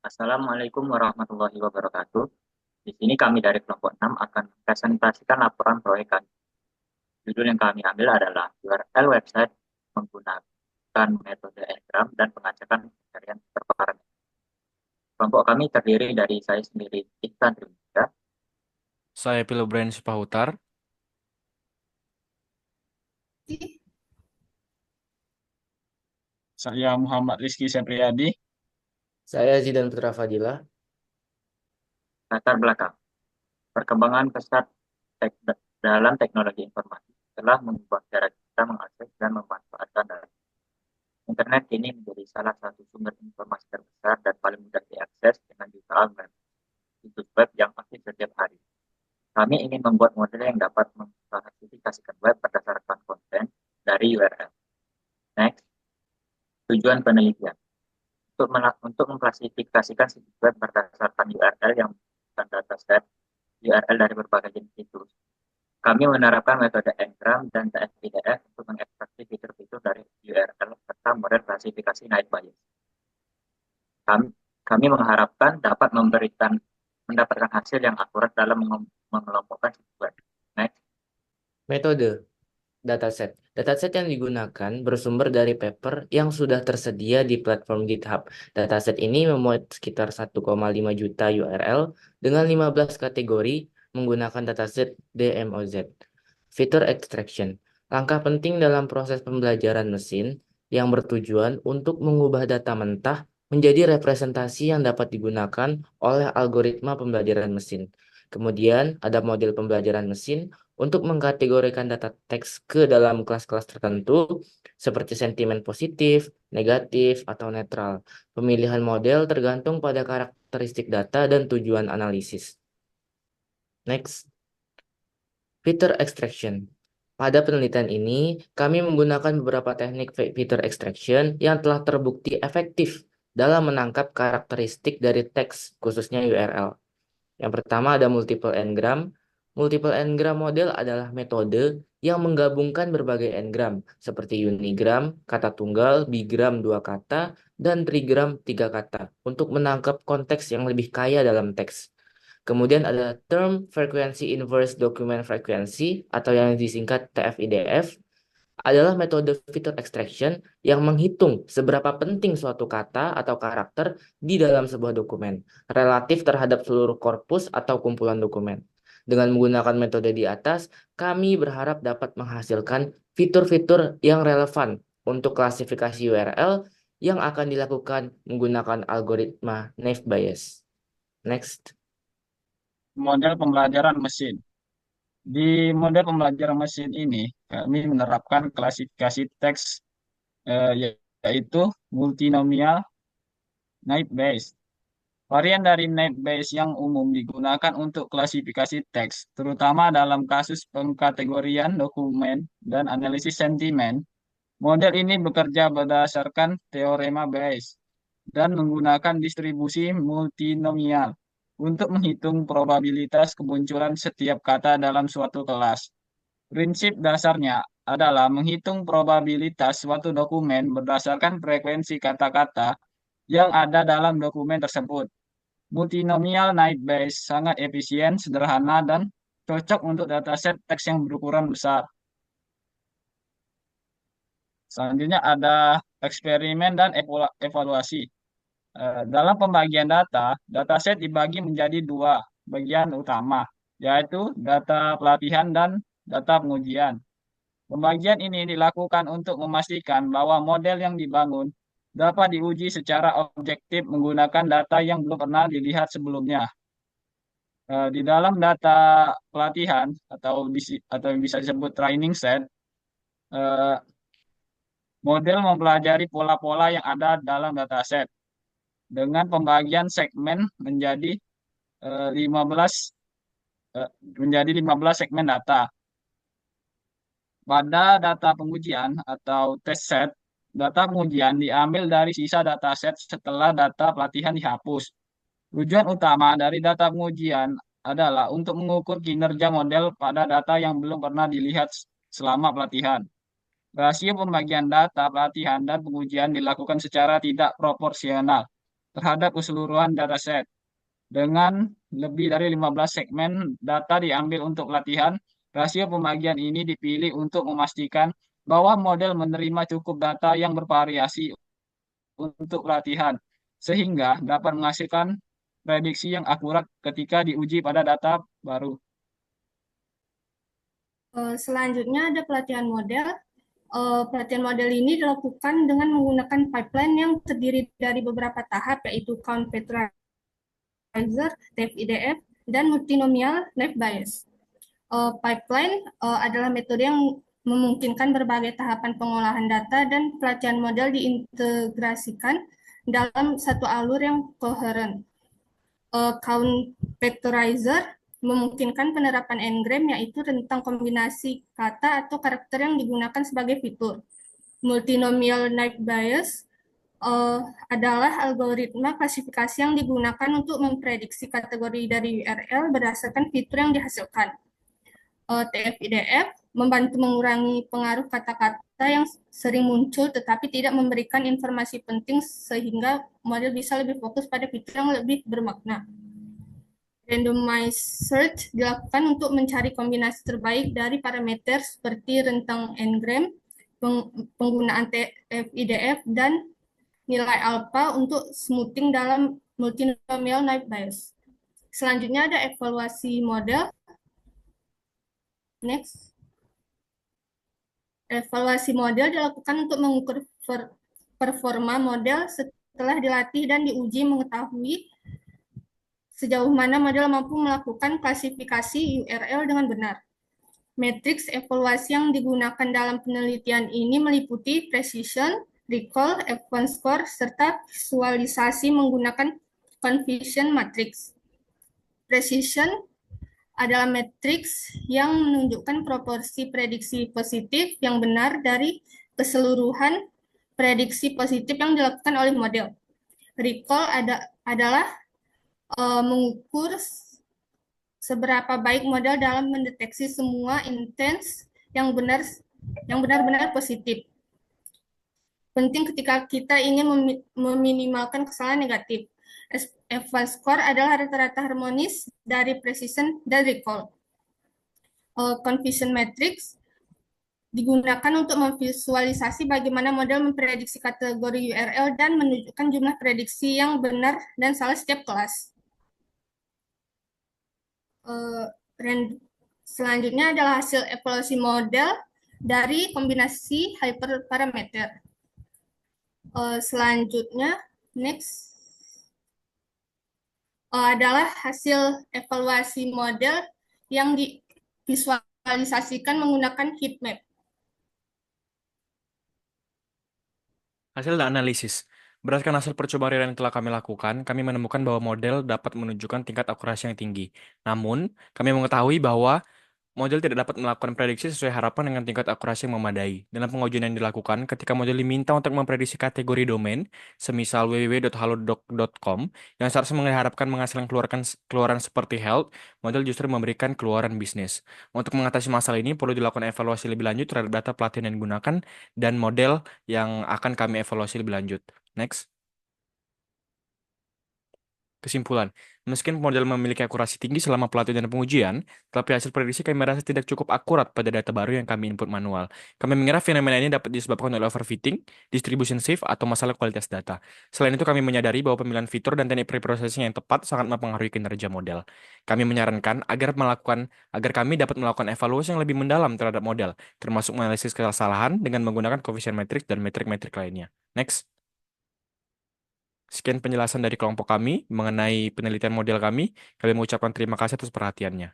Assalamualaikum warahmatullahi wabarakatuh. Di sini kami dari kelompok 6 akan mempresentasikan laporan proyek kami. Judul yang kami ambil adalah URL website menggunakan metode Ngram dan pengecekan pencarian terpapar. Kelompok kami terdiri dari saya sendiri, Ihsan Rimanda, Saya Pilobren Sipahutar. Saya Muhammad Rizky Sepriyadi. Saya Zidan Putra Fadila. latar belakang. Perkembangan pesat dalam teknologi informasi telah mengubah cara kita mengakses dan memanfaatkan data. Internet kini menjadi salah satu sumber informasi terbesar dan paling mudah diakses dengan jutaan situs web yang aktif setiap hari. Kami ingin membuat model yang dapat mengklasifikasikan web berdasarkan konten dari URL. Next, tujuan penelitian. Untuk mengklasifikasikan situs web berdasarkan URL yang bukan dataset URL dari berbagai jenis situs. Kami menerapkan metode Ngram dan TF-IDF untuk mengekstraksi fitur-fitur dari URL serta model klasifikasi night bias. Kami mengharapkan dapat mendapatkan hasil yang akurat dalam mengelompokkan situs web. Next. Metode dataset. Dataset yang digunakan bersumber dari paper yang sudah tersedia di platform GitHub. Dataset ini memuat sekitar 1,5 juta URL dengan 15 kategori menggunakan dataset DMOZ. Fitur extraction. Langkah penting dalam proses pembelajaran mesin yang bertujuan untuk mengubah data mentah menjadi representasi yang dapat digunakan oleh algoritma pembelajaran mesin. Kemudian ada model pembelajaran mesin untuk mengkategorikan data teks ke dalam kelas-kelas tertentu seperti sentimen positif, negatif, atau netral. Pemilihan model tergantung pada karakteristik data dan tujuan analisis. Next. Fitur extraction. Pada penelitian ini, kami menggunakan beberapa teknik fitur extraction yang telah terbukti efektif dalam menangkap karakteristik dari teks, khususnya URL. Yang pertama ada multiple n-gram. Multiple n-gram model adalah metode yang menggabungkan berbagai n-gram, seperti unigram, kata tunggal, bigram dua kata, dan trigram tiga kata, untuk menangkap konteks yang lebih kaya dalam teks. Kemudian ada term frequency inverse document frequency atau yang disingkat TF-IDF adalah metode fitur extraction yang menghitung seberapa penting suatu kata atau karakter di dalam sebuah dokumen relatif terhadap seluruh korpus atau kumpulan dokumen. Dengan menggunakan metode di atas, kami berharap dapat menghasilkan fitur-fitur yang relevan untuk klasifikasi URL yang akan dilakukan menggunakan algoritma naive Bayes. Next. Model pembelajaran mesin. Di model pembelajaran mesin ini, kami menerapkan klasifikasi teks yaitu multinomial naive Bayes. Varian dari naive Bayes yang umum digunakan untuk klasifikasi teks, terutama dalam kasus pengkategorian dokumen dan analisis sentimen. Model ini bekerja berdasarkan teorema Bayes dan menggunakan distribusi multinomial untuk menghitung probabilitas kemunculan setiap kata dalam suatu kelas. Prinsip dasarnya adalah menghitung probabilitas suatu dokumen berdasarkan frekuensi kata-kata yang ada dalam dokumen tersebut. Multinomial naive Bayes sangat efisien, sederhana, dan cocok untuk dataset teks yang berukuran besar. Selanjutnya ada eksperimen dan evaluasi. Dalam pembagian data, dataset dibagi menjadi dua bagian utama, yaitu data pelatihan dan data pengujian. Pembagian ini dilakukan untuk memastikan bahwa model yang dibangun dapat diuji secara objektif menggunakan data yang belum pernah dilihat sebelumnya. Di dalam data pelatihan atau bisa disebut training set, eh, model mempelajari pola-pola yang ada dalam dataset dengan pembagian segmen menjadi 15 segmen data. Pada data pengujian atau test set, data pengujian diambil dari sisa dataset setelah data pelatihan dihapus. Tujuan utama dari data pengujian adalah untuk mengukur kinerja model pada data yang belum pernah dilihat selama pelatihan. Rasio pembagian data pelatihan dan pengujian dilakukan secara tidak proporsional terhadap keseluruhan dataset. Dengan lebih dari 15 segmen data diambil untuk latihan, rasio pembagian ini dipilih untuk memastikan bahwa model menerima cukup data yang bervariasi untuk latihan, sehingga dapat menghasilkan prediksi yang akurat ketika diuji pada data baru. Selanjutnya ada pelatihan model. Pelatihan model ini dilakukan dengan menggunakan pipeline yang terdiri dari beberapa tahap, yaitu count factorizer, TF-IDF, dan multinomial naive Bayes. Pipeline adalah metode yang memungkinkan berbagai tahapan pengolahan data dan pelatihan model diintegrasikan dalam satu alur yang koheren. Count factorizer memungkinkan penerapan n-gram, yaitu rentang kombinasi kata atau karakter yang digunakan sebagai fitur. Multinomial naive Bayes adalah algoritma klasifikasi yang digunakan untuk memprediksi kategori dari URL berdasarkan fitur yang dihasilkan. TF-IDF membantu mengurangi pengaruh kata-kata yang sering muncul tetapi tidak memberikan informasi penting sehingga model bisa lebih fokus pada fitur yang lebih bermakna. Randomized search dilakukan untuk mencari kombinasi terbaik dari parameter seperti rentang n-gram, penggunaan TF-IDF, dan nilai alpha untuk smoothing dalam multinomial naive Bayes. Selanjutnya ada evaluasi model. Next. Evaluasi model dilakukan untuk mengukur performa model setelah dilatih dan diuji, mengetahui sejauh mana model mampu melakukan klasifikasi URL dengan benar. Matriks evaluasi yang digunakan dalam penelitian ini meliputi precision, recall, F1 score, serta visualisasi menggunakan confusion matrix. Precision adalah matriks yang menunjukkan proporsi prediksi positif yang benar dari keseluruhan prediksi positif yang dilakukan oleh model. Recall adalah mengukur seberapa baik model dalam mendeteksi semua intents yang benar-benar positif. Penting ketika kita ingin meminimalkan kesalahan negatif. F1 score adalah rata-rata harmonis dari precision dan recall. Confusion matrix digunakan untuk memvisualisasi bagaimana model memprediksi kategori URL dan menunjukkan jumlah prediksi yang benar dan salah setiap kelas. Selanjutnya adalah hasil evaluasi model dari kombinasi hyperparameter. Selanjutnya, next, adalah hasil evaluasi model yang divisualisasikan menggunakan heat map. Hasil dan analisis. Berdasarkan hasil percobaan real yang telah kami lakukan, kami menemukan bahwa model dapat menunjukkan tingkat akurasi yang tinggi. Namun, kami mengetahui bahwa model tidak dapat melakukan prediksi sesuai harapan dengan tingkat akurasi yang memadai. Dalam pengujian yang dilakukan, ketika model diminta untuk memprediksi kategori domain, semisal www.halodoc.com, yang seharusnya mengharapkan menghasilkan keluaran seperti health, model justru memberikan keluaran bisnis. Untuk mengatasi masalah ini, perlu dilakukan evaluasi lebih lanjut terhadap data pelatihan yang digunakan dan model yang akan kami evaluasi lebih lanjut. Next. Kesimpulan, meskipun model memiliki akurasi tinggi selama pelatihan dan pengujian, tetapi hasil prediksi kami merasa tidak cukup akurat pada data baru yang kami input manual. Kami mengira fenomena ini dapat disebabkan oleh overfitting, distribution shift, atau masalah kualitas data. Selain itu, kami menyadari bahwa pemilihan fitur dan teknik preprocessing yang tepat sangat mempengaruhi kinerja model. Kami menyarankan agar kami dapat melakukan evaluasi yang lebih mendalam terhadap model, termasuk menganalisis kesalahan dengan menggunakan coefficient matrix dan metrik-metrik lainnya. Next. Sekian penjelasan dari kelompok kami mengenai penelitian model kami. Kami mengucapkan terima kasih atas perhatiannya.